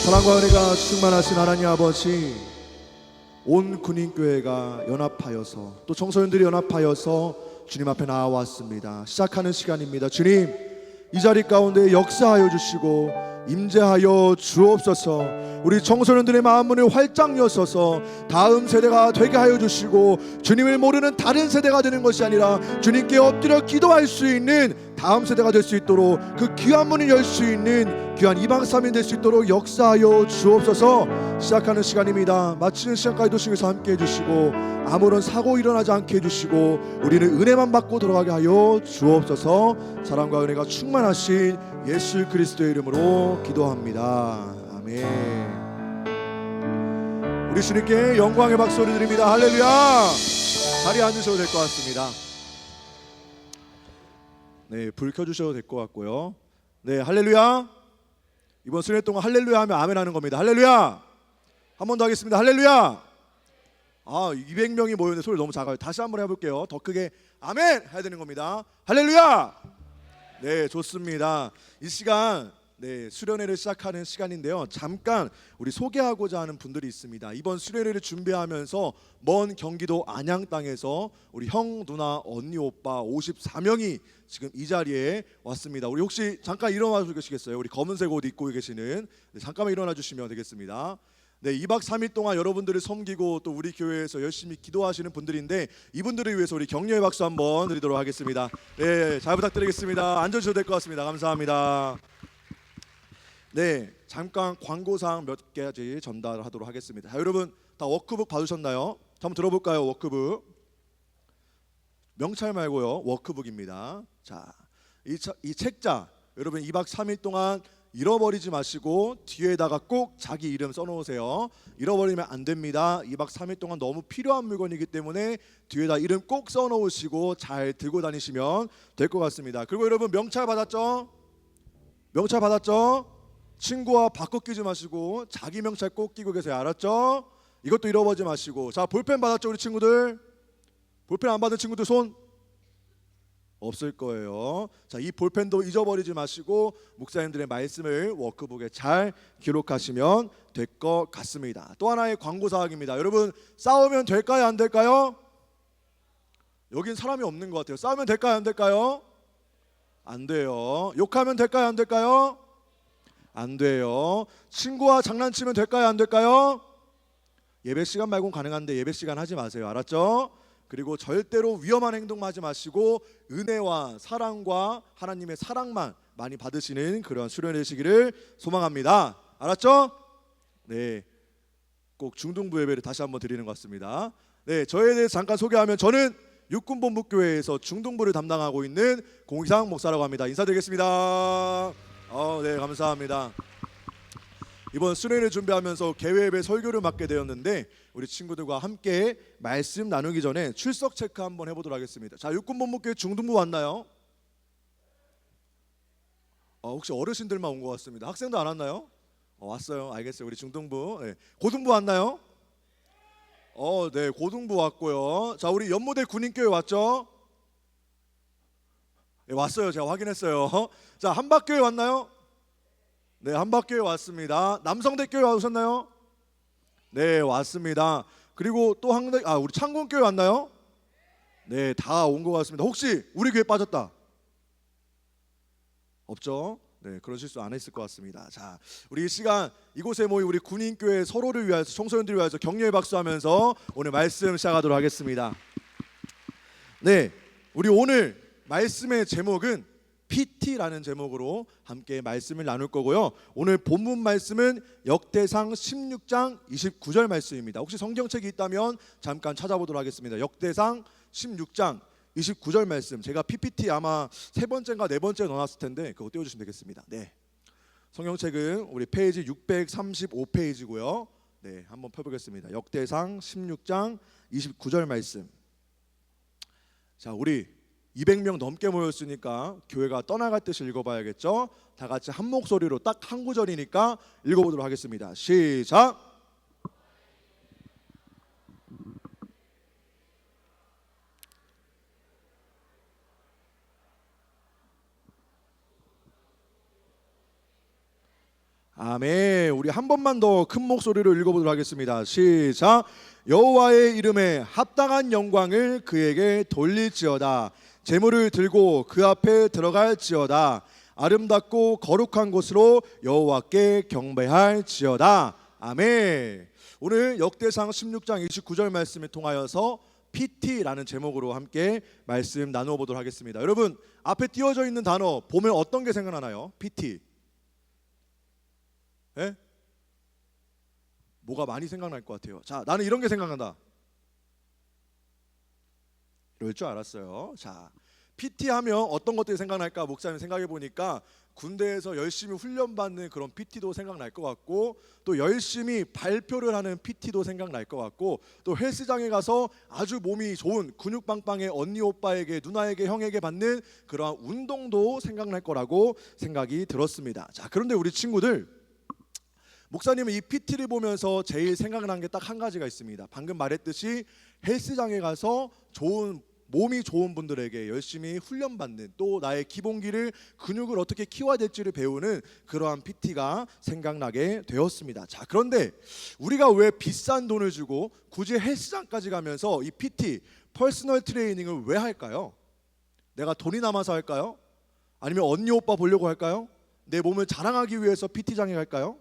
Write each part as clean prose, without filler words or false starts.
사랑과 은혜가 충만하신 하나님 아버지, 온 군인교회가 연합하여서 또 청소년들이 연합하여서 주님 앞에 나와왔습니다. 시작하는 시간입니다. 주님, 이 자리 가운데 역사하여 주시고 임재하여 주옵소서. 우리 청소년들의 마음문을 활짝 여셔서 다음 세대가 되게 하여 주시고, 주님을 모르는 다른 세대가 되는 것이 아니라 주님께 엎드려 기도할 수 있는 다음 세대가 될 수 있도록, 그 귀한 문을 열 수 있는 귀한 이방삼인 될 수 있도록 역사하여 주옵소서. 시작하는 시간입니다. 마치는 시간까지 도심에서 함께 해주시고 아무런 사고 일어나지 않게 해주시고 우리는 은혜만 받고 돌아가게 하여 주옵소서. 사랑과 은혜가 충만하신 예수 그리스도의 이름으로 기도합니다. 아멘. 우리 주님께 영광의 박수를 드립니다. 할렐루야. 자리에 앉으셔도 될 것 같습니다. 네, 불 켜주셔도 될 것 같고요. 네, 할렐루야. 이번 수련 동안 할렐루야 하면 아멘 하는 겁니다. 할렐루야. 한 번 더 하겠습니다. 할렐루야. 200명이 모였는데 소리 너무 작아요. 다시 한번 해볼게요. 더 크게 아멘 해야 되는 겁니다. 할렐루야. 네, 좋습니다. 이 시간 수련회를 시작하는 시간인데요. 잠깐 우리 소개하고자 하는 분들이 있습니다. 이번 수련회를 준비하면서 먼 경기도 안양 땅에서 우리 형, 누나, 언니, 오빠 54명이 지금 이 자리에 왔습니다. 우리 혹시 잠깐 일어나 주시겠어요? 우리 검은색 옷 입고 계시는 잠깐만 일어나 주시면 되겠습니다. 네, 2박 3일 동안 여러분들을 섬기고 또 우리 교회에서 열심히 기도하시는 분들인데, 이분들을 위해서 우리 격려의 박수 한번 드리도록 하겠습니다. 네, 잘 부탁드리겠습니다. 앉아주셔도 될 것 같습니다. 감사합니다. 네, 잠깐 광고사항 몇 가지 전달하도록 하겠습니다. 자, 여러분 다 워크북 받으셨나요? 한번 들어볼까요? 워크북. 명찰 말고요, 워크북입니다. 자, 이 책자 여러분 2박 3일 동안 잃어버리지 마시고 뒤에다가 꼭 자기 이름 써놓으세요. 잃어버리면 안 됩니다. 2박 3일 동안 너무 필요한 물건이기 때문에 뒤에다 이름 꼭 써놓으시고 잘 들고 다니시면 될 것 같습니다. 그리고 여러분 명찰 받았죠? 명찰 받았죠? 친구와 바꿔 끼지 마시고 자기 명찰 꼭 끼고 계세요. 알았죠? 이것도 잃어버리지 마시고. 자, 볼펜 받았죠 우리 친구들? 볼펜 안 받은 친구들 손? 없을 거예요. 자, 이 볼펜도 잊어버리지 마시고 목사님들의 말씀을 워크북에 잘 기록하시면 될 것 같습니다. 또 하나의 광고사항입니다. 여러분, 싸우면 될까요? 안 될까요? 여긴 사람이 없는 것 같아요. 싸우면 될까요? 안 될까요? 안 돼요. 욕하면 될까요? 안 될까요? 안 돼요. 친구와 장난치면 될까요? 안 될까요? 예배 시간 말고는 가능한데 예배 시간 하지 마세요. 알았죠? 그리고 절대로 위험한 행동만 하지 마시고 은혜와 사랑과 하나님의 사랑만 많이 받으시는 그런 수련회 되시기를 소망합니다. 알았죠? 네, 꼭 중등부 예배를 다시 한번 드리는 것 같습니다. 네, 저에 대해서 잠깐 소개하면 저는 육군본부교회에서 중등부를 담당하고 있는 공희상 목사라고 합니다. 인사드리겠습니다. 네, 감사합니다. 이번 수련회를 준비하면서 개회예배 설교를 맡게 되었는데 우리 친구들과 함께 말씀 나누기 전에 출석 체크 한번 해보도록 하겠습니다. 자, 육군본부교회 중등부 왔나요? 혹시 어르신들만 온 것 같습니다. 학생도 안 왔나요? 왔어요. 알겠어요. 우리 중등부. 네. 고등부 왔나요? 네, 고등부 왔고요. 자, 우리 연모대 군인교회 왔죠? 네, 왔어요. 제가 확인했어요. 자, 한박교회 왔나요? 네, 한박교회 왔습니다. 남성대교회 오셨나요? 네, 왔습니다. 그리고 또 우리 창군교회 왔나요? 네, 다 온 것 같습니다. 혹시 우리 교회 빠졌다? 없죠? 네, 그런 실수 안 했을 것 같습니다. 자, 우리 이 시간 이곳에 모인 우리 군인교회 서로를 위하여서, 청소년들을 위하여서 격려의 박수하면서 오늘 말씀 시작하도록 하겠습니다. 네, 우리 오늘 말씀의 제목은 PT라는 제목으로 함께 말씀을 나눌 거고요. 오늘 본문 말씀은 역대상 16장 29절 말씀입니다. 혹시 성경책이 있다면 잠깐 찾아보도록 하겠습니다. 역대상 16장 29절 말씀. 제가 PPT 아마 세 번째인가 네 번째 넣어놨을 텐데 그거 띄워주시면 되겠습니다. 네, 성경책은 우리 페이지 635페이지고요. 네, 한번 펴보겠습니다. 역대상 16장 29절 말씀. 자, 우리 200명 넘게 모였으니까 교회가 떠나갈 듯이 읽어봐야겠죠? 다 같이 한 목소리로 딱 한 구절이니까 읽어보도록 하겠습니다. 시작! 아멘. 우리 한 번만 더 큰 목소리로 읽어보도록 하겠습니다. 시작. 여호와의 이름에 합당한 영광을 그에게 돌릴지어다. 제물을 들고 그 앞에 들어갈지어다. 아름답고 거룩한 곳으로 여호와께 경배할지어다. 아멘. 오늘 역대상 16장 29절 말씀을 통하여서 PT라는 제목으로 함께 말씀 나누어 보도록 하겠습니다. 여러분, 앞에 띄워져 있는 단어 보면 어떤 게 생각나나요? PT. 예? 뭐가 많이 생각날 것 같아요. 자, 나는 이런 게 생각난다. 이럴 줄 알았어요. 자, PT 하면 어떤 것들이 생각날까? 목사님 생각해 보니까 군대에서 열심히 훈련받는 그런 PT도 생각날 것 같고, 또 열심히 발표를 하는 PT도 생각날 것 같고, 또 헬스장에 가서 아주 몸이 좋은 근육 빵빵의 언니 오빠에게, 누나에게, 형에게 받는 그러한 운동도 생각날 거라고 생각이 들었습니다. 자, 그런데 우리 친구들, 목사님은 이 PT를 보면서 제일 생각난 게 딱 한 가지가 있습니다. 방금 말했듯이 헬스장에 가서 몸이 좋은 분들에게 열심히 훈련받는, 또 나의 기본기를, 근육을 어떻게 키워야 될지를 배우는 그러한 PT가 생각나게 되었습니다. 자, 그런데 우리가 왜 비싼 돈을 주고 굳이 헬스장까지 가면서 이 PT, 퍼스널 트레이닝을 왜 할까요? 내가 돈이 남아서 할까요? 아니면 언니 오빠 보려고 할까요? 내 몸을 자랑하기 위해서 PT장에 갈까요?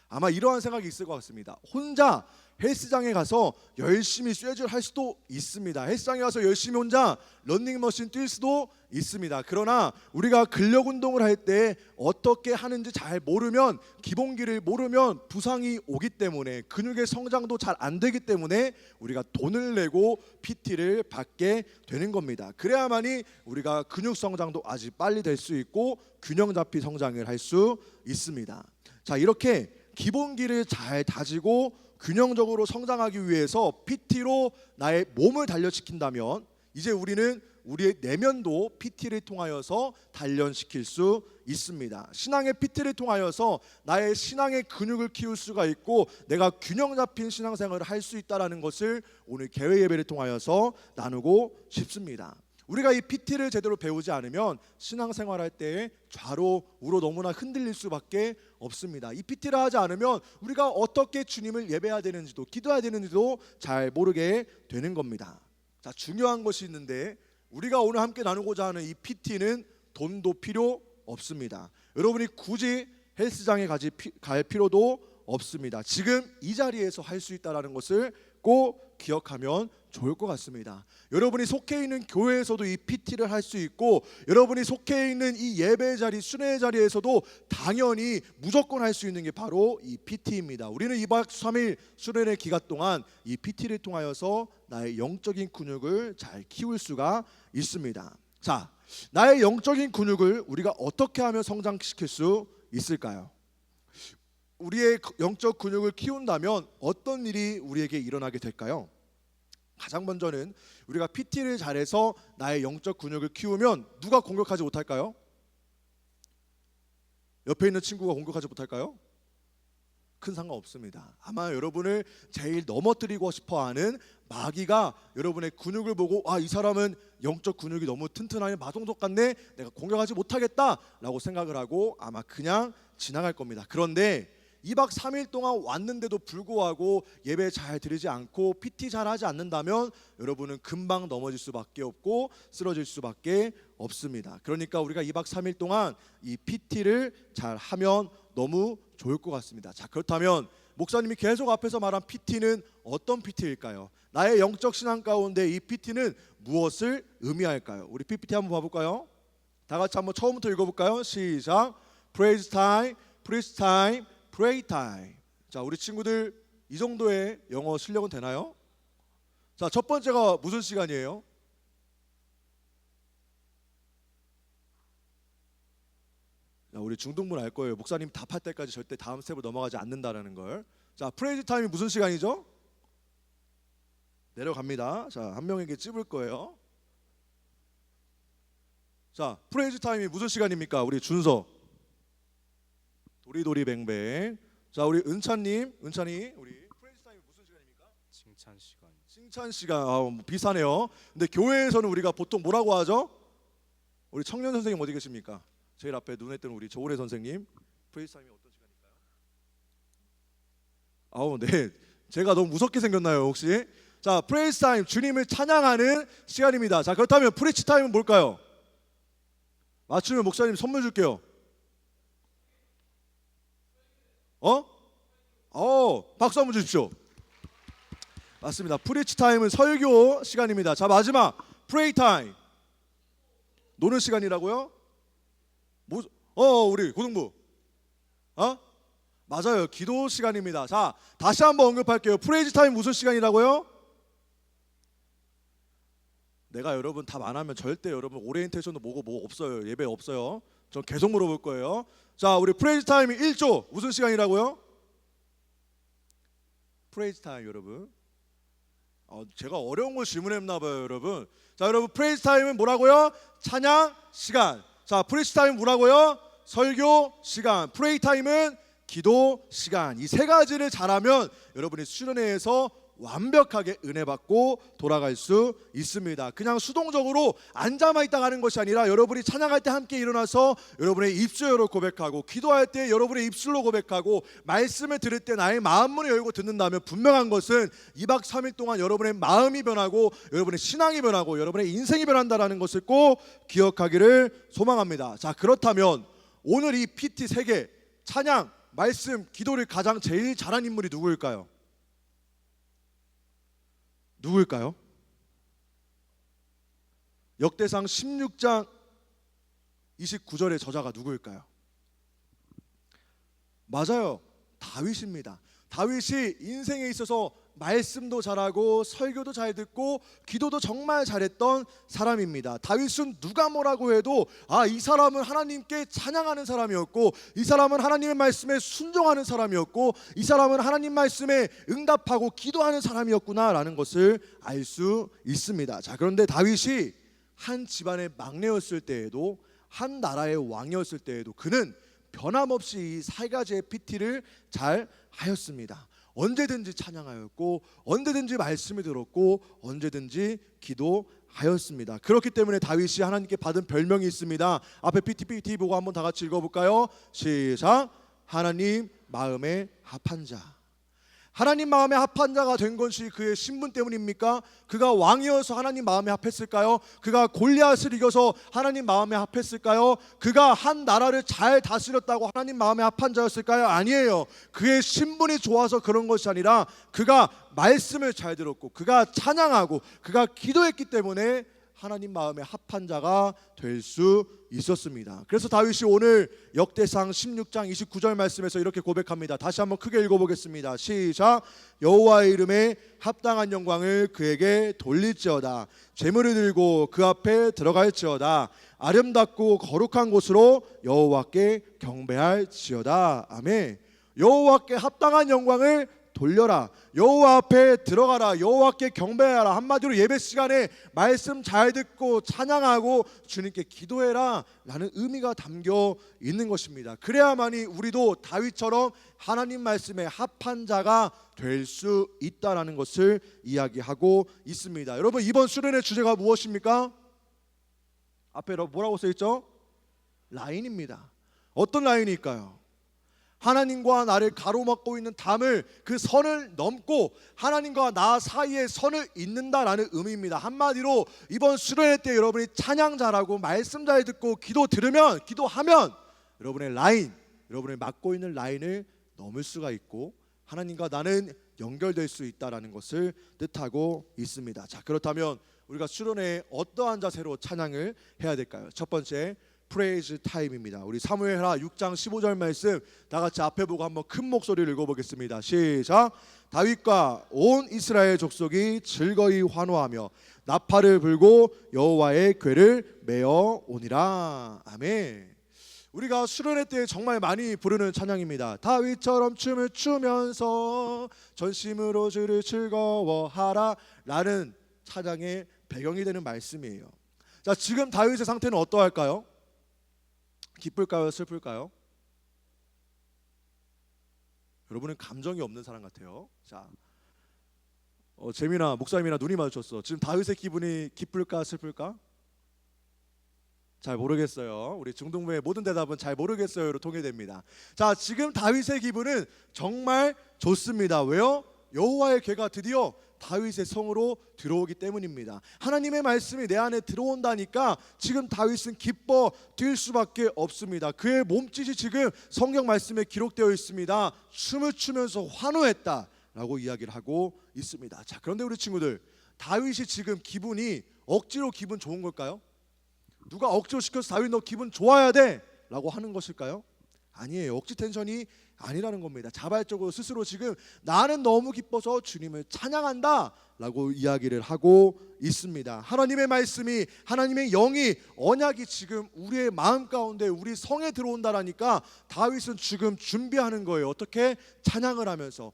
아마 이러한 생각이 있을 것 같습니다. 혼자 헬스장에 가서 열심히 쇠질 할 수도 있습니다. 헬스장에 가서 열심히 혼자 런닝머신 뛸 수도 있습니다. 그러나 우리가 근력 운동을 할 때 어떻게 하는지 잘 모르면, 기본기를 모르면 부상이 오기 때문에, 근육의 성장도 잘 안 되기 때문에 우리가 돈을 내고 PT를 받게 되는 겁니다. 그래야만이 우리가 근육 성장도 아주 빨리 될 수 있고 균형 잡힌 성장을 할 수 있습니다. 자, 이렇게 기본기를 잘 다지고 균형적으로 성장하기 위해서 PT로 나의 몸을 단련시킨다면, 이제 우리는 우리의 내면도 PT를 통하여서 단련시킬 수 있습니다. 신앙의 PT를 통하여서 나의 신앙의 근육을 키울 수가 있고, 내가 균형 잡힌 신앙생활을 할 수 있다는 것을 오늘 개회 예배를 통하여서 나누고 싶습니다. 우리가 이 PT를 제대로 배우지 않으면 신앙생활할 때 좌로 우로 너무나 흔들릴 수밖에 없습니다. 이 PT를 하지 않으면 우리가 어떻게 주님을 예배해야 되는지도, 기도해야 되는지도 잘 모르게 되는 겁니다. 자, 중요한 것이 있는데, 우리가 오늘 함께 나누고자 하는 이 PT는 돈도 필요 없습니다. 여러분이 굳이 헬스장에 갈 필요도 없습니다. 지금 이 자리에서 할 수 있다는 것을 꼭 기억하면 좋을 것 같습니다. 여러분이 속해 있는 교회에서도 이 PT를 할 수 있고, 여러분이 속해 있는 이 예배 자리, 순회의 자리에서도 당연히 무조건 할 수 있는 게 바로 이 PT입니다. 우리는 2박 3일 순회의 기간 동안 이 PT를 통하여서 나의 영적인 근육을 잘 키울 수가 있습니다. 자, 나의 영적인 근육을 우리가 어떻게 하면 성장시킬 수 있을까요? 우리의 영적 근육을 키운다면 어떤 일이 우리에게 일어나게 될까요? 가장 먼저는 우리가 PT를 잘해서 나의 영적 근육을 키우면 누가 공격하지 못할까요? 옆에 있는 친구가 공격하지 못할까요? 큰 상관없습니다. 아마 여러분을 제일 넘어뜨리고 싶어하는 마귀가 여러분의 근육을 보고, 아, 이 사람은 영적 근육이 너무 튼튼하니 마동석 같네, 내가 공격하지 못하겠다라고 생각을 하고 아마 그냥 지나갈 겁니다. 그런데 2박 3일 동안 왔는데도 불구하고 예배 잘 드리지 않고 PT 잘 하지 않는다면 여러분은 금방 넘어질 수밖에 없고 쓰러질 수밖에 없습니다. 그러니까 우리가 2박 3일 동안 이 PT를 잘 하면 너무 좋을 것 같습니다. 자, 그렇다면 목사님이 계속 앞에서 말한 PT는 어떤 PT일까요? 나의 영적 신앙 가운데 이 PT는 무엇을 의미할까요? 우리 PPT 한번 봐볼까요? 다 같이 한번 처음부터 읽어볼까요? 시작. Praise time, praise time, pray time. 자, 우리 친구들 이 정도의 영어 실력은 되나요? 자, 첫 번째가 무슨 시간이에요? 자, 우리 중등분 알 거예요. 목사님 답할 때까지 절대 다음 스텝으로 넘어가지 않는다라는 걸. 자, 프레이즈 타임이 무슨 시간이죠? 내려갑니다. 자, 한 명에게 찝을 거예요. 자, 프레이즈 타임이 무슨 시간입니까? 우리 준서. 도리도리 뱅뱅. 자, 우리 은찬님, 은찬이, 우리 프레이즈 타임이 무슨 시간입니까? 칭찬 시간. 칭찬 시간. 뭐 비슷하네요. 근데 교회에서는 우리가 보통 뭐라고 하죠? 우리 청년 선생님 어디 계십니까? 제일 앞에 눈에 띄는 우리 조은혜 선생님. 프레이즈 타임이 어떤 시간일까요? 아우 네. 제가 너무 무섭게 생겼나요 혹시? 자, 프레이즈 타임, 주님을 찬양하는 시간입니다. 자, 그렇다면 프리치 타임은 뭘까요? 맞추면 목사님 선물 줄게요. 박수 한번 주십시오. 맞습니다. 프리치 타임은 설교 시간입니다. 자, 마지막 프레이 타임, 노는 시간이라고요? 우리 고등부 맞아요. 기도 시간입니다. 자, 다시 한번 언급할게요. 프레이즈 타임 무슨 시간이라고요? 내가 여러분 답 안 하면 절대 여러분 오리엔테이션도 뭐 없어요. 예배 없어요. 전 계속 물어볼 거예요. 자, 우리 프레이즈 타임이 1조 무슨 시간이라고요? 프레이즈 타임 여러분. 제가 어려운 걸 질문했나 봐요, 여러분. 자, 여러분 프레이즈 타임은 뭐라고요? 찬양 시간. 자, 프리치 타임은 뭐라고요? 설교 시간. 프레이 타임은 기도 시간. 이 세 가지를 잘하면 여러분이 수련회에서 완벽하게 은혜 받고 돌아갈 수 있습니다. 그냥 수동적으로 앉아만 있다 가는 것이 아니라 여러분이 찬양할 때 함께 일어나서 여러분의 입술로 고백하고, 기도할 때 여러분의 입술로 고백하고, 말씀을 들을 때 나의 마음문을 열고 듣는다면 분명한 것은 2박 3일 동안 여러분의 마음이 변하고 여러분의 신앙이 변하고 여러분의 인생이 변한다라는 것을 꼭 기억하기를 소망합니다. 자, 그렇다면 오늘 이 PT 세계 찬양, 말씀, 기도를 가장 제일 잘한 인물이 누구일까요? 누구일까요? 역대상 16장 29절의 저자가 누구일까요? 맞아요. 다윗입니다. 다윗이 인생에 있어서 말씀도 잘하고 설교도 잘 듣고 기도도 정말 잘했던 사람입니다. 다윗은 누가 뭐라고 해도 이 사람은 하나님께 찬양하는 사람이었고, 이 사람은 하나님의 말씀에 순종하는 사람이었고, 이 사람은 하나님 말씀에 응답하고 기도하는 사람이었구나라는 것을 알 수 있습니다. 자, 그런데 다윗이 한 집안의 막내였을 때에도, 한 나라의 왕이었을 때에도 그는 변함없이 이 세 가지의 PT를 잘 하였습니다. 언제든지 찬양하였고, 언제든지 말씀을 들었고, 언제든지 기도하였습니다. 그렇기 때문에 다윗이 하나님께 받은 별명이 있습니다. 앞에 PT 보고 한번 다 같이 읽어볼까요? 시작. 하나님 마음에 합한 자. 하나님 마음에 합한 자가 된 것이 그의 신분 때문입니까? 그가 왕이어서 하나님 마음에 합했을까요? 그가 골리앗을 이겨서 하나님 마음에 합했을까요? 그가 한 나라를 잘 다스렸다고 하나님 마음에 합한 자였을까요? 아니에요. 그의 신분이 좋아서 그런 것이 아니라 그가 말씀을 잘 들었고, 그가 찬양하고, 그가 기도했기 때문에 하나님 마음에 합한 자가 될 수 있었습니다. 그래서 다윗이 오늘 역대상 16장 29절 말씀에서 이렇게 고백합니다. 다시 한번 크게 읽어보겠습니다. 시작. 여호와의 이름에 합당한 영광을 그에게 돌릴지어다. 제물을 들고 그 앞에 들어갈지어다. 아름답고 거룩한 곳으로 여호와께 경배할지어다. 아멘. 여호와께 합당한 영광을 돌려라. 여호와 앞에 들어가라. 여호와께 경배하라. 한마디로 예배 시간에 말씀 잘 듣고 찬양하고 주님께 기도해라 라는 의미가 담겨 있는 것입니다. 그래야만이 우리도 다윗처럼 하나님 말씀에 합한 자가 될 수 있다라는 것을 이야기하고 있습니다. 여러분, 이번 수련의 주제가 무엇입니까? 앞에 뭐라고 써있죠? 라인입니다. 어떤 라인일까요? 하나님과 나를 가로막고 있는 담을, 그 선을 넘고 하나님과 나 사이에 선을 잇는다라는 의미입니다. 한마디로 이번 수련회 때 여러분이 찬양 잘하고 말씀 잘 듣고 기도하면 여러분의 라인, 여러분이 막고 있는 라인을 넘을 수가 있고 하나님과 나는 연결될 수 있다라는 것을 뜻하고 있습니다. 자, 그렇다면 우리가 수련회에 어떠한 자세로 찬양을 해야 될까요? 첫 번째, 프레이즈 타임입니다. 우리 사무엘하 6장 15절 말씀 다 같이 앞에 보고 한번 큰 목소리를 읽어보겠습니다. 시작. 다윗과 온 이스라엘 족속이 즐거이 환호하며 나팔을 불고 여호와의 궤를 메어 오니라. 아멘. 우리가 수련회 때 정말 많이 부르는 찬양입니다. 다윗처럼 춤을 추면서 전심으로 주를 즐거워하라 라는 찬양의 배경이 되는 말씀이에요. 자, 지금 다윗의 상태는 어떠할까요? 기쁠까요? 슬플까요? 여러분은 감정이 없는 사람 같아요. 자, 재민아 목사님이랑 눈이 마주쳤어. 지금 다윗의 기분이 기쁠까 슬플까? 잘 모르겠어요. 우리 중동부의 모든 대답은 잘 모르겠어요로 통일됩니다. 자, 지금 다윗의 기분은 정말 좋습니다. 왜요? 여호와의 괴가 드디어 다윗의 성으로 들어오기 때문입니다. 하나님의 말씀이 내 안에 들어온다니까 지금 다윗은 기뻐 뛸 수밖에 없습니다. 그의 몸짓이 지금 성경 말씀에 기록되어 있습니다. 춤을 추면서 환호했다 라고 이야기를 하고 있습니다. 자, 그런데 우리 친구들, 다윗이 지금 기분이 억지로 기분 좋은 걸까요? 누가 억지로 시켜서 다윗 너 기분 좋아야 돼 라고 하는 것일까요? 아니에요. 억지 텐션이 아니라는 겁니다. 자발적으로 스스로 지금 나는 너무 기뻐서 주님을 찬양한다 라고 이야기를 하고 있습니다. 하나님의 말씀이, 하나님의 영이, 언약이 지금 우리의 마음 가운데 우리 성에 들어온다라니까 다윗은 지금 준비하는 거예요. 어떻게? 찬양을 하면서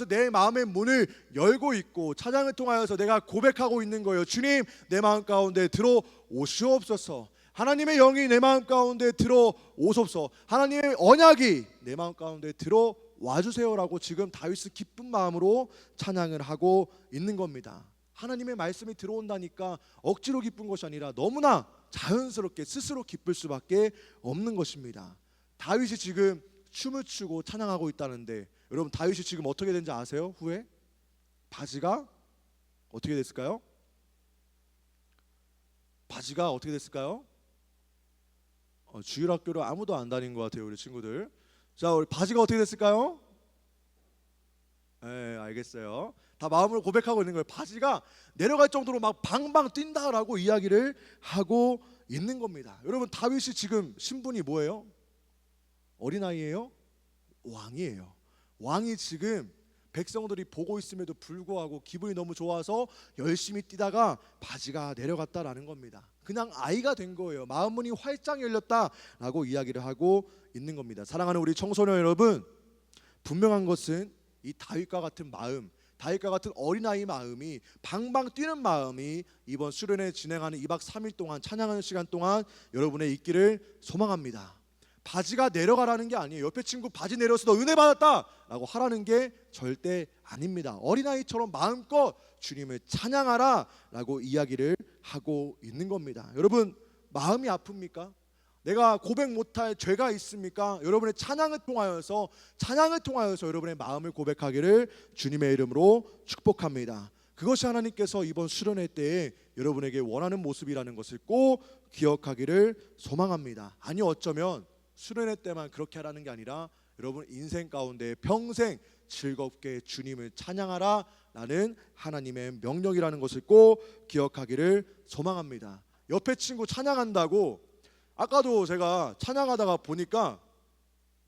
내 마음의 문을 열고 있고 찬양을 통하여서 내가 고백하고 있는 거예요. 주님, 내 마음 가운데 들어오시옵소서. 하나님의 영이 내 마음 가운데 들어오소서. 하나님의 언약이 내 마음 가운데 들어와 주세요라고 지금 다윗은 기쁜 마음으로 찬양을 하고 있는 겁니다. 하나님의 말씀이 들어온다니까 억지로 기쁜 것이 아니라 너무나 자연스럽게 스스로 기쁠 수밖에 없는 것입니다. 다윗이 지금 춤을 추고 찬양하고 있다는데 여러분, 다윗이 지금 어떻게 된지 아세요? 후에 바지가 어떻게 됐을까요? 바지가 어떻게 됐을까요? 주일학교를 아무도 안 다닌 것 같아요, 우리 친구들. 자, 우리 바지가 어떻게 됐을까요? 네, 알겠어요. 다 마음으로 고백하고 있는 거예요. 바지가 내려갈 정도로 막 방방 뛴다라고 이야기를 하고 있는 겁니다. 여러분, 다윗이 지금 신분이 뭐예요? 어린아이예요? 왕이에요. 왕이 지금 백성들이 보고 있음에도 불구하고 기분이 너무 좋아서 열심히 뛰다가 바지가 내려갔다라는 겁니다. 그냥 아이가 된 거예요. 마음문이 활짝 열렸다라고 이야기를 하고 있는 겁니다. 사랑하는 우리 청소년 여러분, 분명한 것은 이 다윗과 같은 마음, 다윗과 같은 어린아이 마음이, 방방 뛰는 마음이 이번 수련회 진행하는 2박 3일 동안 찬양하는 시간 동안 여러분의 있기를 소망합니다. 바지가 내려가라는 게 아니에요. 옆에 친구 바지 내려서 너 은혜 받았다 라고 하라는 게 절대 아닙니다. 어린아이처럼 마음껏 주님을 찬양하라 라고 이야기를 하고 있는 겁니다. 여러분, 마음이 아픕니까? 내가 고백 못할 죄가 있습니까? 여러분의 찬양을 통하여서 여러분의 마음을 고백하기를 주님의 이름으로 축복합니다. 그것이 하나님께서 이번 수련회 때에 여러분에게 원하는 모습이라는 것을 꼭 기억하기를 소망합니다. 아니, 어쩌면 수련회 때만 그렇게 하라는 게 아니라 여러분 인생 가운데 평생 즐겁게 주님을 찬양하라 라는 하나님의 명령이라는 것을 꼭 기억하기를 소망합니다. 옆에 친구 찬양한다고, 아까도 제가 찬양하다가 보니까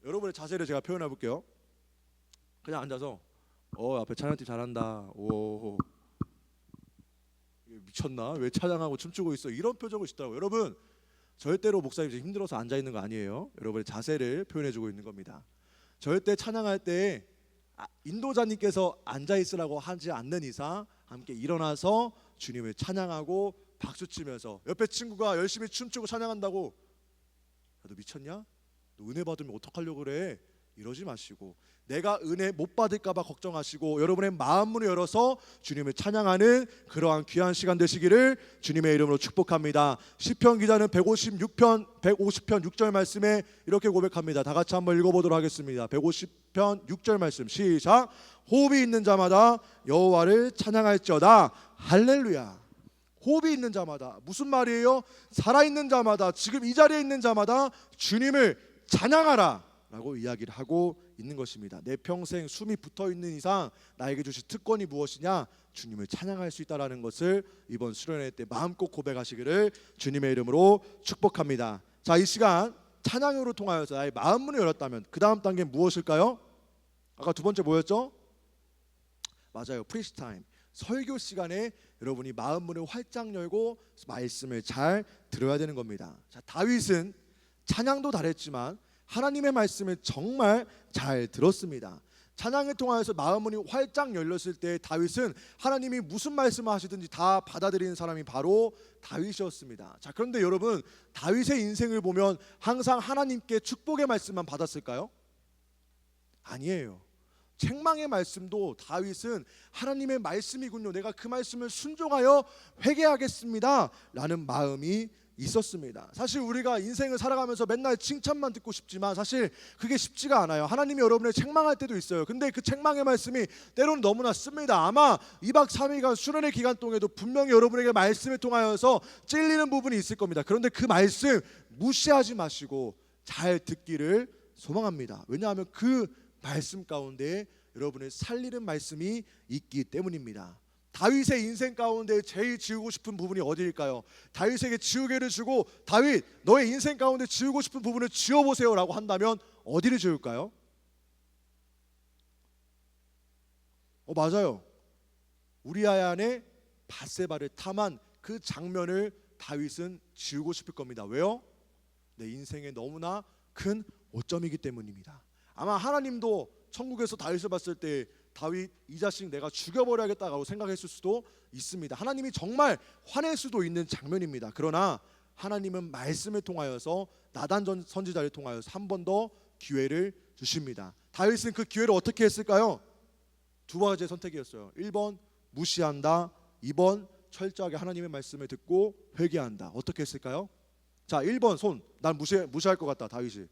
여러분의 자세를 제가 표현해 볼게요. 그냥 앉아서 앞에 찬양팀 잘한다, 오 미쳤나? 왜 찬양하고 춤추고 있어? 이런 표정을 짓더라고요. 여러분, 절대로 목사님 지금 힘들어서 앉아 있는 거 아니에요. 여러분의 자세를 표현해 주고 있는 겁니다. 절대 찬양할 때 인도자님께서 앉아 있으라고 하지 않는 이상 함께 일어나서 주님을 찬양하고 박수 치면서, 옆에 친구가 열심히 춤추고 찬양한다고 너 미쳤냐? 너 은혜 받으면 어떡하려고 그래? 이러지 마시고, 내가 은혜 못 받을까 봐 걱정하시고 여러분의 마음문을 열어서 주님을 찬양하는 그러한 귀한 시간 되시기를 주님의 이름으로 축복합니다. 시편 기자는 150편 6절 말씀에 이렇게 고백합니다. 다 같이 한번 읽어보도록 하겠습니다. 150편 6절 말씀 시작. 호흡이 있는 자마다 여호와를 찬양할지어다. 할렐루야. 호흡이 있는 자마다, 무슨 말이에요? 살아있는 자마다, 지금 이 자리에 있는 자마다 주님을 찬양하라 라고 이야기를 하고 있는 것입니다. 내 평생 숨이 붙어있는 이상 나에게 주신 특권이 무엇이냐? 주님을 찬양할 수 있다는 것을 이번 수련회 때 마음껏 고백하시기를 주님의 이름으로 축복합니다. 자, 이 시간 찬양으로 통하여서 나의 마음문을 열었다면 그 다음 단계는 무엇일까요? 아까 두 번째 뭐였죠? 맞아요, 프리스 타임, 설교 시간에 여러분이 마음문을 활짝 열고 말씀을 잘 들어야 되는 겁니다. 자, 다윗은 찬양도 잘했지만 하나님의 말씀을 정말 잘 들었습니다. 찬양을 통하여서 마음문이 활짝 열렸을 때 다윗은 하나님이 무슨 말씀을 하시든지 다 받아들이는 사람이 바로 다윗이었습니다. 자, 그런데 여러분, 다윗의 인생을 보면 항상 하나님께 축복의 말씀만 받았을까요? 아니에요. 책망의 말씀도 다윗은 하나님의 말씀이군요, 내가 그 말씀을 순종하여 회개하겠습니다 라는 마음이 있었습니다. 사실 우리가 인생을 살아가면서 맨날 칭찬만 듣고 싶지만 사실 그게 쉽지가 않아요. 하나님이 여러분을 책망할 때도 있어요. 근데 그 책망의 말씀이 때로는 너무나 씁니다. 아마 2박 3일간 수련의 기간 동안에도 분명히 여러분에게 말씀을 통하여서 찔리는 부분이 있을 겁니다. 그런데 그 말씀 무시하지 마시고 잘 듣기를 소망합니다. 왜냐하면 그 말씀 가운데 여러분을 살리는 말씀이 있기 때문입니다. 다윗의 인생 가운데 제일 지우고 싶은 부분이 어디일까요? 다윗에게 지우개를 주고 다윗 너의 인생 가운데 지우고 싶은 부분을 지워보세요 라고 한다면 어디를 지울까요? 맞아요. 우리아의 아내 밧세바를 탐한 그 장면을 다윗은 지우고 싶을 겁니다. 왜요? 내 인생에 너무나 큰 오점이기 때문입니다. 아마 하나님도 천국에서 다윗을 봤을 때 다윗 이 자식 내가 죽여버려야겠다고 생각했을 수도 있습니다. 하나님이 정말 화낼 수도 있는 장면입니다. 그러나 하나님은 말씀을 통하여서 나단 선지자를 통하여서 한 번 더 기회를 주십니다. 다윗은 그 기회를 어떻게 했을까요? 두 가지의 선택이었어요. 1번 무시한다, 2번 철저하게 하나님의 말씀을 듣고 회개한다. 어떻게 했을까요? 자, 1번 손. 난 무시할 것 같다. 다윗이.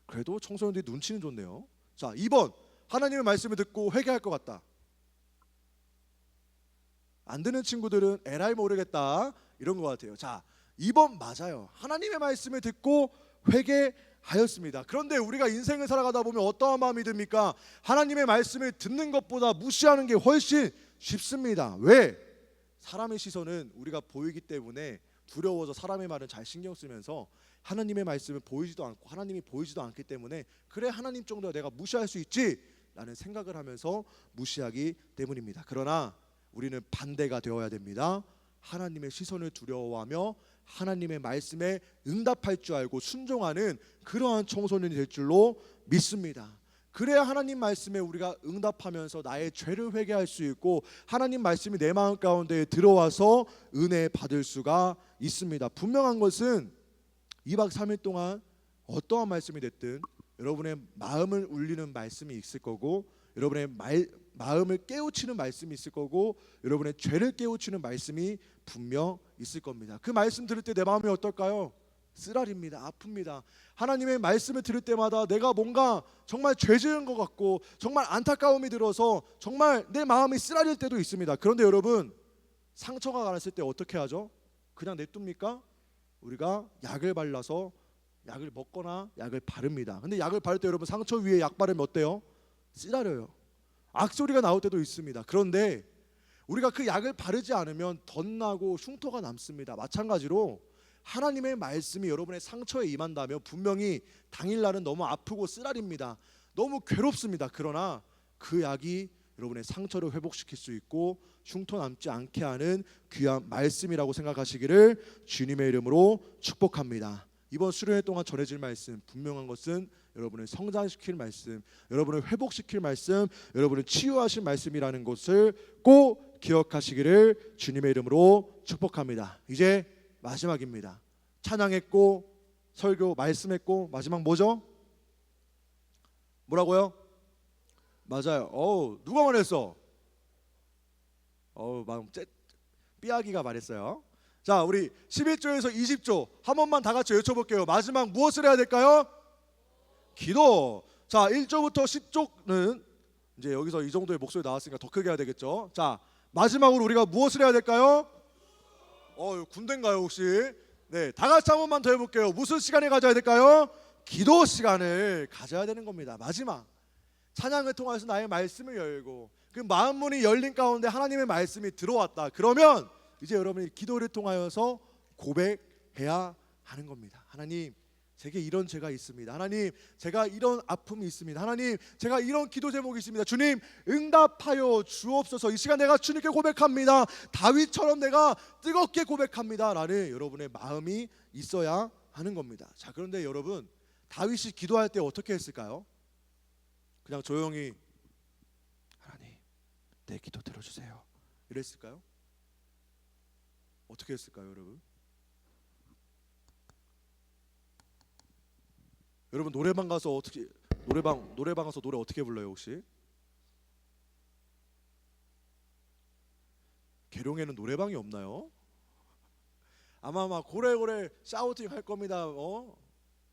그래도 청소년들이 눈치는 좋네요. 자, 2번 하나님의 말씀을 듣고 회개할 것 같다. 안 듣는 친구들은 에라이 모르겠다 이런 것 같아요. 자, 2번 맞아요. 하나님의 말씀을 듣고 회개하였습니다. 그런데 우리가 인생을 살아가다 보면 어떠한 마음이 듭니까? 하나님의 말씀을 듣는 것보다 무시하는 게 훨씬 쉽습니다. 왜? 사람의 시선은 우리가 보이기 때문에 두려워서 사람의 말은 잘 신경 쓰면서 하나님의 말씀은 보이지도 않고 하나님이 보이지도 않기 때문에 그래 하나님 정도야 내가 무시할 수 있지 라는 생각을 하면서 무시하기 때문입니다. 그러나 우리는 반대가 되어야 됩니다. 하나님의 시선을 두려워하며 하나님의 말씀에 응답할 줄 알고 순종하는 그러한 청소년이 될 줄로 믿습니다. 그래야 하나님 말씀에 우리가 응답하면서 나의 죄를 회개할 수 있고 하나님 말씀이 내 마음 가운데 들어와서 은혜 받을 수가 있습니다. 분명한 것은 2박 3일 동안 어떠한 말씀이 됐든 여러분의 마음을 울리는 말씀이 있을 거고 여러분의 마음을 깨우치는 말씀이 있을 거고 여러분의 죄를 깨우치는 말씀이 분명 있을 겁니다. 그 말씀 들을 때 내 마음이 어떨까요? 쓰라립니다. 아픕니다. 하나님의 말씀을 들을 때마다 내가 뭔가 정말 죄 지은 것 같고 정말 안타까움이 들어서 정말 내 마음이 쓰라릴 때도 있습니다. 그런데 여러분 상처가 났을 때 어떻게 하죠? 그냥 냅둡니까? 우리가 약을 발라서 약을 먹거나 약을 바릅니다. 근데 약을 바를 때 여러분 상처 위에 약 바르면 어때요? 쓰라려요. 악소리가 나올 때도 있습니다. 그런데 우리가 그 약을 바르지 않으면 덧나고 흉터가 남습니다. 마찬가지로 하나님의 말씀이 여러분의 상처에 임한다면 분명히 당일날은 너무 아프고 쓰라립니다. 너무 괴롭습니다. 그러나 그 약이 여러분의 상처를 회복시킬 수 있고 흉터 남지 않게 하는 귀한 말씀이라고 생각하시기를 주님의 이름으로 축복합니다. 이번 수련회 동안 전해질 말씀 분명한 것은 여러분을 성장시킬 말씀, 여러분을 회복시킬 말씀, 여러분을 치유하실 말씀이라는 것을 꼭 기억하시기를 주님의 이름으로 축복합니다. 이제 마지막입니다. 찬양했고 설교 말씀했고 마지막 뭐죠? 뭐라고요? 맞아요. 누가 말했어? 마음 삐아기가 말했어요. 자, 우리 11조에서 20조 한 번만 다 같이 외쳐볼게요. 마지막 무엇을 해야 될까요? 기도. 자, 1조부터 10조는 이제 여기서 이 정도의 목소리 나왔으니까 더 크게 해야 되겠죠. 자, 마지막으로 우리가 무엇을 해야 될까요? 군대인가요 혹시? 네, 다 같이 한 번만 더 해볼게요. 무슨 시간을 가져야 될까요? 기도 시간을 가져야 되는 겁니다. 마지막 찬양을 통해서 나의 말씀을 열고 그 마음 문이 열린 가운데 하나님의 말씀이 들어왔다. 그러면 이제 여러분이 기도를 통하여서 고백해야 하는 겁니다. 하나님, 제게 이런 죄가 있습니다. 하나님, 제가 이런 아픔이 있습니다. 하나님, 제가 이런 기도 제목이 있습니다. 주님, 응답하여 주옵소서. 이 시간 내가 주님께 고백합니다. 다윗처럼 내가 뜨겁게 고백합니다. 라는 여러분의 마음이 있어야 하는 겁니다. 자, 그런데 여러분, 다윗이 기도할 때 어떻게 했을까요? 그냥 조용히 하나님, 내 기도 들어주세요. 이랬을까요? 어떻게 했을까요, 여러분? 여러분 노래방 가서 어떻게 노래방 가서 노래 어떻게 불러요 혹시? 계룡에는 노래방이 없나요? 아마 막 고래고래 샤우팅 할 겁니다.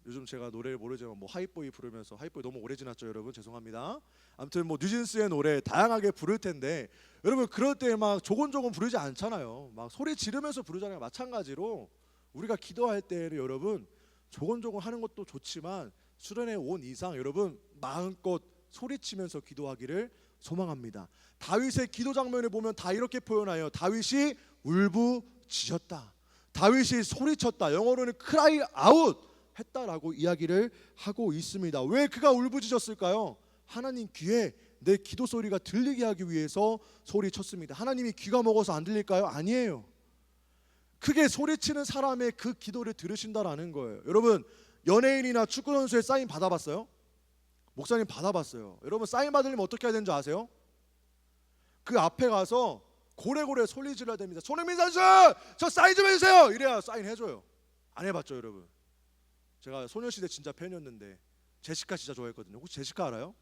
요즘 제가 노래를 모르지만 뭐 하이보이 부르면서, 하이보이 너무 오래 지났죠 여러분, 죄송합니다. 아무튼 뭐 뉴진스의 노래 다양하게 부를 텐데, 여러분 그럴 때 막 조곤조곤 부르지 않잖아요. 막 소리 지르면서 부르잖아요. 마찬가지로 우리가 기도할 때는 여러분 조곤조곤 하는 것도 좋지만 수련회 온 이상 여러분 마음껏 소리치면서 기도하기를 소망합니다. 다윗의 기도 장면을 보면 다 이렇게 표현해요. 다윗이 울부짖었다, 다윗이 소리쳤다, 영어로는 cry out 했다라고 이야기를 하고 있습니다. 왜 그가 울부짖었을까요? 하나님 귀에 내 기도 소리가 들리게 하기 위해서 소리쳤습니다. 하나님이 귀가 먹어서 안 들릴까요? 아니에요. 크게 소리치는 사람의 그 기도를 들으신다라는 거예요. 여러분 연예인이나 축구 선수의 사인 받아봤어요? 목사님 받아봤어요. 여러분 사인 받으려면 어떻게 해야 되는지 아세요? 그 앞에 가서 고래고래 소리 질러야 됩니다. 손흥민 선수 저 사인 좀 해주세요, 이래야 사인 해줘요. 안 해봤죠 여러분? 제가 소녀시대 진짜 팬이었는데 제시카 진짜 좋아했거든요. 혹시 제시카 알아요?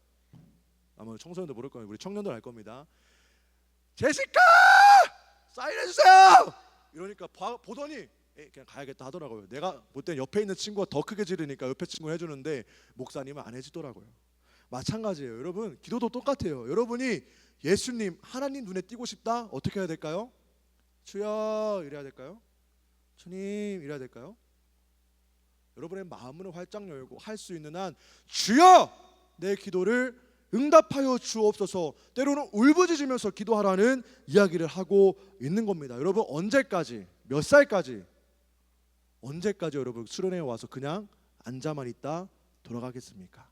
아마 청소년들 모를 거예요. 우리 청년들 알 겁니다. 제시카 사인해주세요 이러니까 보더니 그냥 가야겠다 하더라고요. 내가 볼 땐 옆에 있는 친구가 더 크게 지르니까 옆에 친구 해주는데 목사님은 안 해주더라고요. 마찬가지예요. 여러분 기도도 똑같아요. 여러분이 예수님 하나님 눈에 띄고 싶다, 어떻게 해야 될까요? 주여 이래야 될까요? 주님 이래야 될까요? 여러분의 마음을 활짝 열고 할 수 있는 한 주여 내 기도를 응답하여 주옵소서, 때로는 울부짖으면서 기도하라는 이야기를 하고 있는 겁니다. 여러분 언제까지, 몇 살까지, 언제까지 여러분 수련회에 와서 그냥 앉아만 있다 돌아가겠습니까?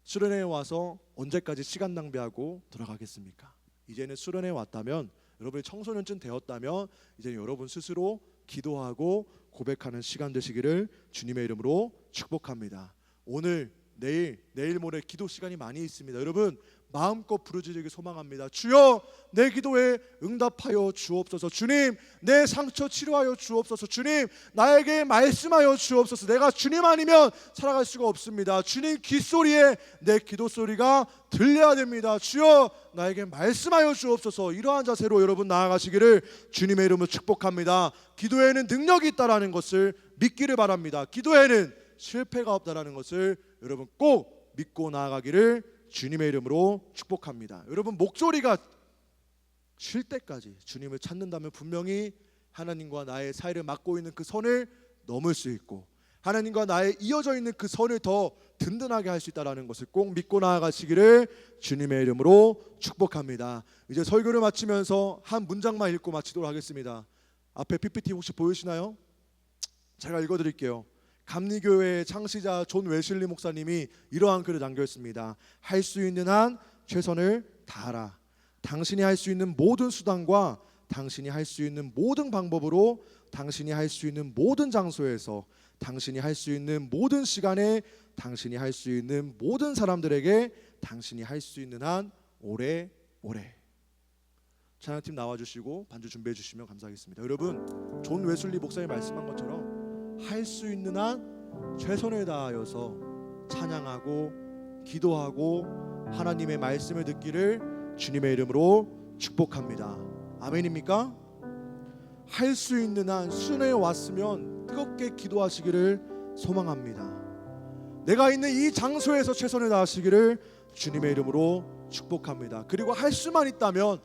수련회에 와서 언제까지 시간 낭비하고 돌아가겠습니까? 이제는 수련회에 왔다면, 여러분이 청소년쯤 되었다면 이제 여러분 스스로 기도하고 고백하는 시간 되시기를 주님의 이름으로 축복합니다. 오늘 내일 모레 기도 시간이 많이 있습니다. 여러분 마음껏 부르짖기 소망합니다. 주여 내 기도에 응답하여 주옵소서. 주님 내 상처 치료하여 주옵소서. 주님 나에게 말씀하여 주옵소서. 내가 주님 아니면 살아갈 수가 없습니다. 주님 귓소리에 내 기도 소리가 들려야 됩니다. 주여 나에게 말씀하여 주옵소서. 이러한 자세로 여러분 나아가시기를 주님의 이름으로 축복합니다. 기도에는 능력이 있다라는 것을 믿기를 바랍니다. 기도에는 실패가 없다라는 것을 여러분 꼭 믿고 나아가기를 주님의 이름으로 축복합니다. 여러분 목소리가 쉴 때까지 주님을 찾는다면 분명히 하나님과 나의 사이를 막고 있는 그 선을 넘을 수 있고, 하나님과 나의 이어져 있는 그 선을 더 든든하게 할 수 있다는 것을 꼭 믿고 나아가시기를 주님의 이름으로 축복합니다. 이제 설교를 마치면서 한 문장만 읽고 마치도록 하겠습니다. 앞에 PPT 혹시 보이시나요? 제가 읽어드릴게요. 감리교회의 창시자 존 웨슬리 목사님이 이러한 글을 남겼습니다. 할 수 있는 한 최선을 다하라. 당신이 할 수 있는 모든 수단과 당신이 할 수 있는 모든 방법으로, 당신이 할 수 있는 모든 장소에서, 당신이 할 수 있는 모든 시간에, 당신이 할 수 있는 모든 사람들에게 당신이 할 수 있는 한 오래오래. 찬양팀 나와주시고 반주 준비해 주시면 감사하겠습니다. 여러분 존 웨슬리 목사님 말씀한 것처럼 할 수 있는 한 최선을 다하여서 찬양하고 기도하고 하나님의 말씀을 듣기를 주님의 이름으로 축복합니다. 아멘입니까? 할 수 있는 한 수련회에 왔으면 뜨겁게 기도하시기를 소망합니다. 내가 있는 이 장소에서 최선을 다하시기를 주님의 이름으로 축복합니다. 그리고 할 수만 있다면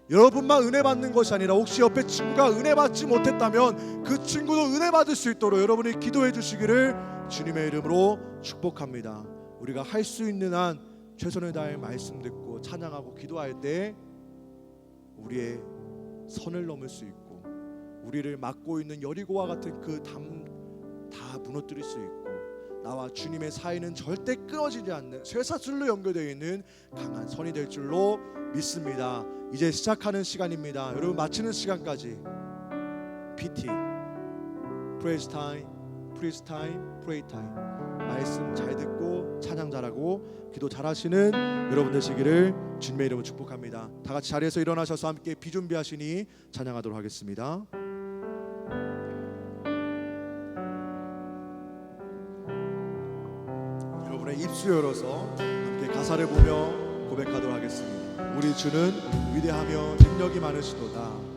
여러분만 은혜 받는 것이 아니라 혹시 옆에 친구가 은혜 받지 못했다면 그 친구도 은혜 받을 수 있도록 여러분이 기도해 주시기를 주님의 이름으로 축복합니다. 우리가 할 수 있는 한 최선을 다해 말씀 듣고 찬양하고 기도할 때 우리의 선을 넘을 수 있고, 우리를 막고 있는 여리고와 같은 그 담 다 무너뜨릴 수 있고, 나와 주님의 사이는 절대 끊어지지 않는 쇠사슬로 연결되어 있는 강한 선이 될 줄로 믿습니다. 이제 시작하는 시간입니다. 여러분 마치는 시간까지 PT, Praise Time, Praise Time, Pray Time, 말씀 잘 듣고 찬양 잘하고 기도 잘하시는 여러분 되시기를 주님의 이름으로 축복합니다. 다 같이 자리에서 일어나셔서 함께 비준비하시니 찬양하도록 하겠습니다. 여러분의 입술 열어서 함께 가사를 보며 고백하도록 하겠습니다. 우리 주는 위대하며 능력이 많으시도다.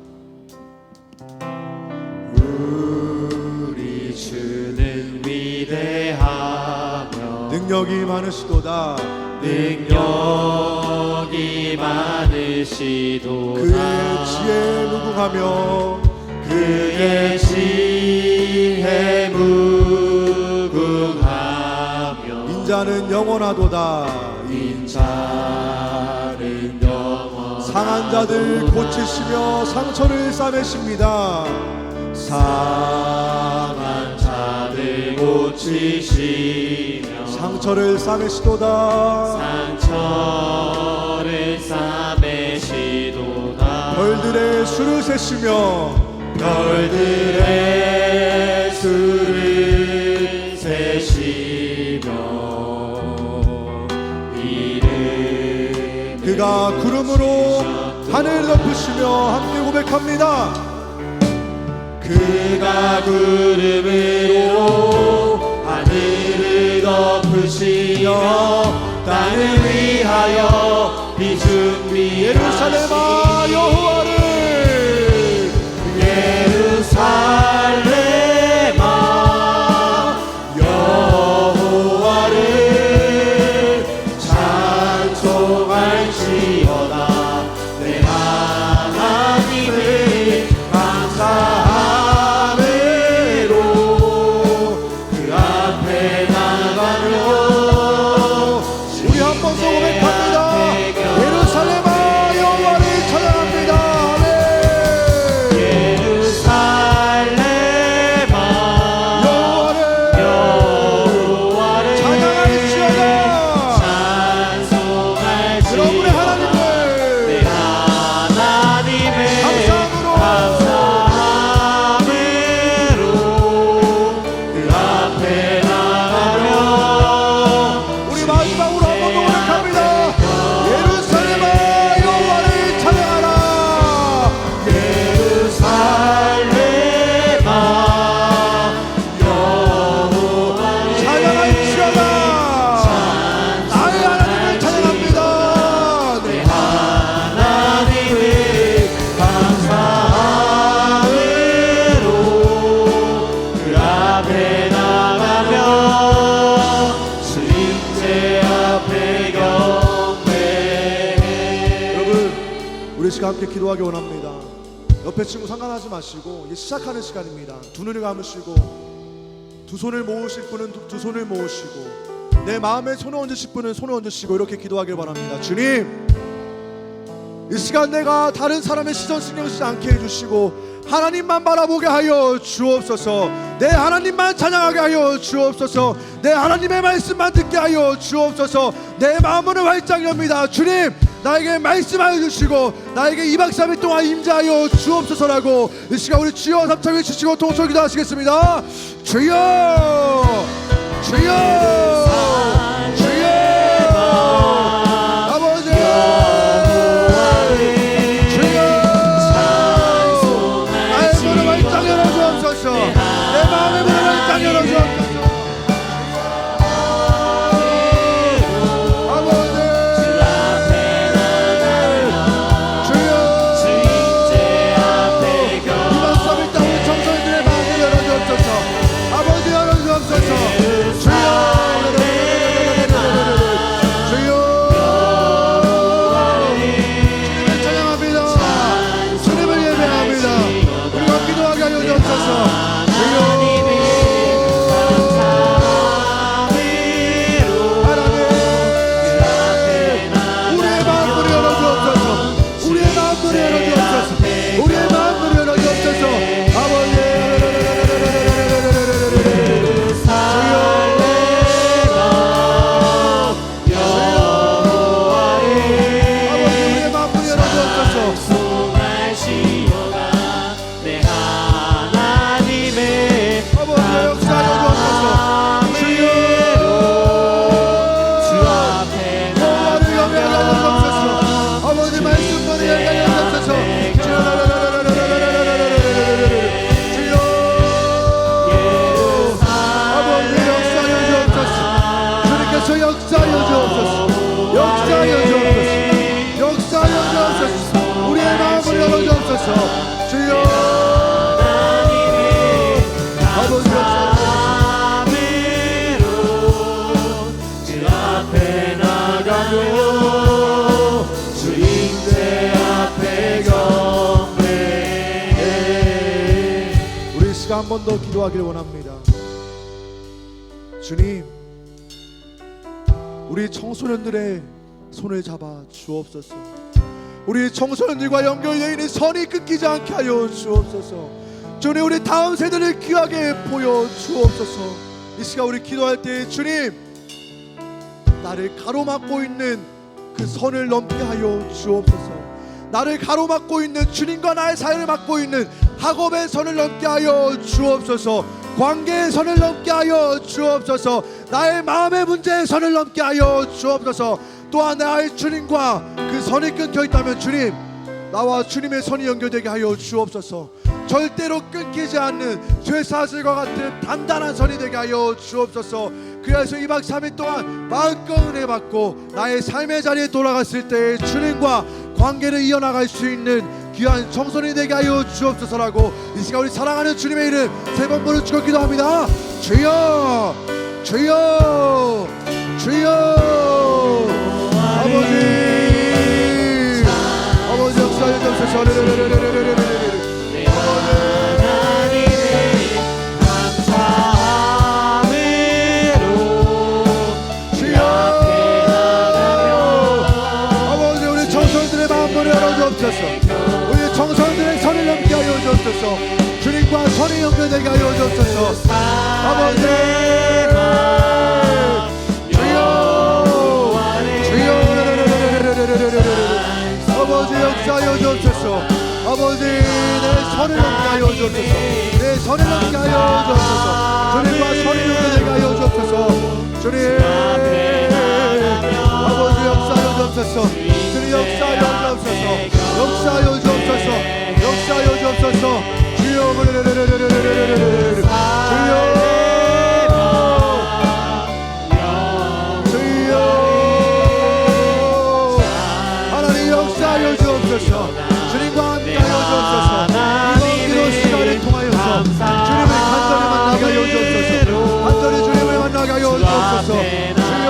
우리 주는 위대하며 능력이 많으시도다. 능력이 많으시도다. 그의 지혜에 무궁하며 그의 지혜 무궁하며 인자는 영원하도다. 인자는 영원 상한 자들 고치시며 상처를 싸매십니다. 상한 자들 고치시며 상처를 싸매시도다. 상처를 싸매시도다. 별들의 수를 세시며 별들의 수를 세시며 이름 그가 구름으로 하늘을 덮으시며 함께 고백합니다. 그가 구름으로 하늘을 덮으시며 땅을 위하여 비준비하시니 예루살렘아 여호와를 예루살렘아 여호와를 찬송할지어다. 내 하나님을 감사함으로 그 앞에 나가며 우리 한 번 더 고백합니다. 예루살렘아 여호와를 찬양합니다. 아멘. 예루살렘아 여호와를 찬양할지어다. 찬송할지어다. 여러분의 하나님을 내 하나님을 감사함으로 그 앞에 나가며 우리 마지막으로 한 번 더 고백합니다. 예루살렘아 여호와를 찬양하라. 예루살렘아 여호와를 찬양할지어다. 나의 하나님을 찬양합니다. 네. 하나님을 감사함으로 그 앞에 나가며 주님제 앞에 경배해. 여러분 우리 시간 함께 기도하기 원합니다. 옆에 친구 상관하지 마시고 이제 시작하는 시간입니다. 두 눈을 감으시고 두 손을 모으실 분은 두 손을 모으시고 내 마음에 손을 얹으실 분은 손을 얹으시고 이렇게 기도하길 바랍니다. 주님, 이 시간 내가 다른 사람의 시선 신경 쓰지 않게 해주시고 하나님만 바라보게 하여 주옵소서. 내 하나님만 찬양하게 하여 주옵소서. 내 하나님의 말씀만 듣게 하여 주옵소서. 내 마음을 활짝 엽니다. 주님, 나에게 말씀하여 주시고 나에게 2박 3일 동안 임재하여 주옵소서라고 이 시간 우리 주여 삼창 외치시고 동성 기도하시겠습니다. 주여 주여 주여 아버지 주여 나의 문을 활짝 열어주옵소서. 내 마음의 문을 활짝 열어주옵소서. 역사여 주옵소서. 우리의 마음을 열어주옵소서. 주여 번 더 기도하길 원합니다. 주님, 우리 청소년들의 손을 잡아 주옵소서. 우리 청소년들과 연결되어 있는 선이 끊기지 않게 하여 주옵소서. 주님, 우리 다음 세대를 귀하게 보여 주옵소서. 이 시간 우리 기도할 때 주님, 나를 가로막고 있는 그 선을 넘게 하여 주옵소서. 나를 가로막고 있는 주님과 나의 사이를 막고 있는 학업의 선을 넘게 하여 주옵소서. 관계의 선을 넘게 하여 주옵소서. 나의 마음의 문제의 선을 넘게 하여 주옵소서. 또한 나의 주님과 그 선이 끊겨 있다면 주님, 나와 주님의 선이 연결되게 하여 주옵소서. 절대로 끊기지 않는 쇠사슬과 같은 단단한 선이 되게 하여 주옵소서. 그래서 2박 3일 동안 마음껏 은혜 받고 나의 삶의 자리에 돌아갔을 때 주님과 관계를 이어나갈 수 있는 귀한 청소년이 되게 하여 주옵소서라고 이 시간 우리 사랑하는 주님의 이름 세 번 부르짖고 기도합니다. 주여, 주여, 주여. 아버지 역사해 주옵소서. 우리 청소년들의 선을 넘게 하여 주옵소서. 주님과 선이 연결되게 하여 주옵소서. 아버지, 주여, 주여, 아버지 역사하여 주옵소서. 아버지, 내 선을 넘게 하여 주옵소서. 내 선을 넘게 하여 주옵소서. 주님과 선이 연결되게 하여 주옵소서. 주님, 아버지 역사하여 주옵소서. 주님 역사하여 주옵소서. 역사하여 주옵소서. 역사하여 주옵소서. 주여, 주여, 하나님 역사하여 주옵소서. 주님과 함께하여 주옵소서. 이번 기도 시간을 통하여서 주님을 간절히 만나게 하여 주옵소서. 간절히 주님을 만나게 하여 주옵소서. 주여,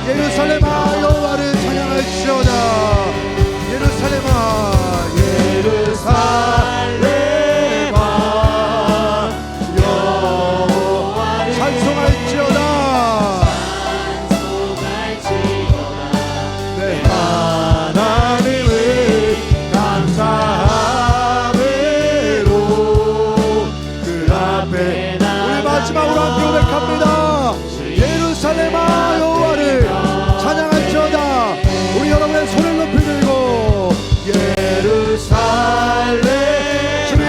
예루살렘아 여호와를 찬양할지어다. 예루살렘아, 예루살렘아 여호와를 찬송할지어다. 내 하나님을 감사함으로 그 앞에 우리 마지막으로 함께 고백합니다. 예루살렘아 여호와를 찬양할지어다. 우리 여러분의 손을 높이 들고 예루살렘, 주님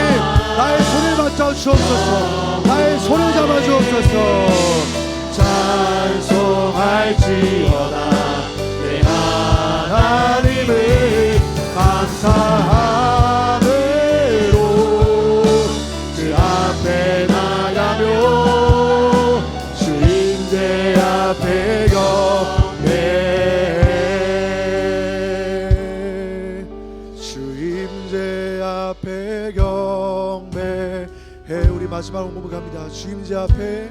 나의 손을 맞잡아 주옵소서. 나의 손을 잡아 주옵소서. 찬송할지어다. 내 하나님을 감사함으로 그 앞에 나가며 주임제 앞에 경배, 주임제 앞에 경배해. 우리 마지막으로 고백합니다. 주임제 앞에,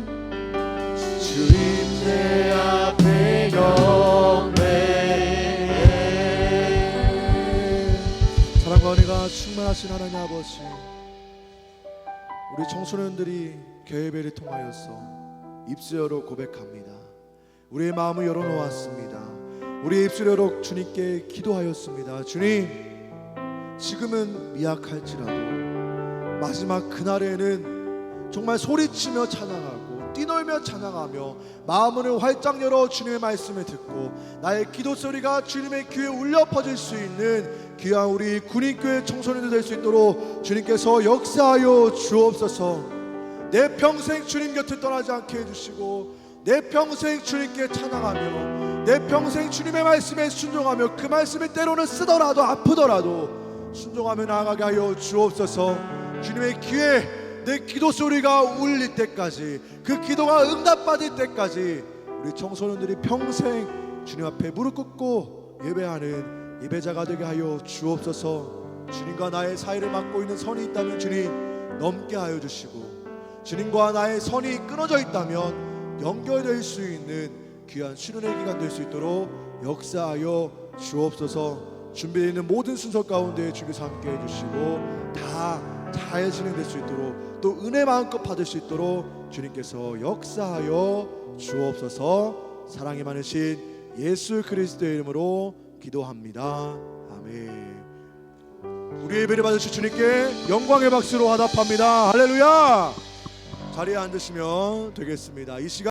주임제 앞에 경배해. 사랑과 은혜가 충만하신 하나님 아버지, 우리 청소년들이 교회배를 통하여서 입술로 고백합니다. 우리의 마음을 열어놓았습니다. 우리의 입술로 주님께 기도하였습니다. 주님, 지금은 미약할지라도 마지막 그날에는 정말 소리치며 찬양하고 뛰놀며 찬양하며 마음을 활짝 열어 주님의 말씀을 듣고 나의 기도 소리가 주님의 귀에 울려 퍼질 수 있는 귀한 우리 군인교회 청소년들 될 수 있도록 주님께서 역사하여 주옵소서. 내 평생 주님 곁을 떠나지 않게 해주시고 내 평생 주님께 찬양하며 내 평생 주님의 말씀에 순종하며 그 말씀이 때로는 쓰더라도 아프더라도 순종하며 나아가게 하여 주옵소서. 주님의 귀에 내 기도 소리가 울릴 때까지, 그 기도가 응답받을 때까지 우리 청소년들이 평생 주님 앞에 무릎 꿇고 예배하는 예배자가 되게 하여 주옵소서. 주님과 나의 사이를 막고 있는 선이 있다면 주님 넘게 하여 주시고, 주님과 나의 선이 끊어져 있다면 연결될 수 있는 귀한 수련의 기간 될 수 있도록 역사하여 주옵소서. 준비되어 있는 모든 순서 가운데 주께서 함께 해주시고 다 잘 진행될 수 있도록 또 은혜 마음껏 받을 수 있도록 주님께서 역사하여 주옵소서. 사랑이 많으신 예수 그리스도의 이름으로 기도합니다. 아멘. 우리의 예배를 받으실 주님께 영광의 박수로 화답합니다. 할렐루야. 자리에 앉으시면 되겠습니다. 이 시간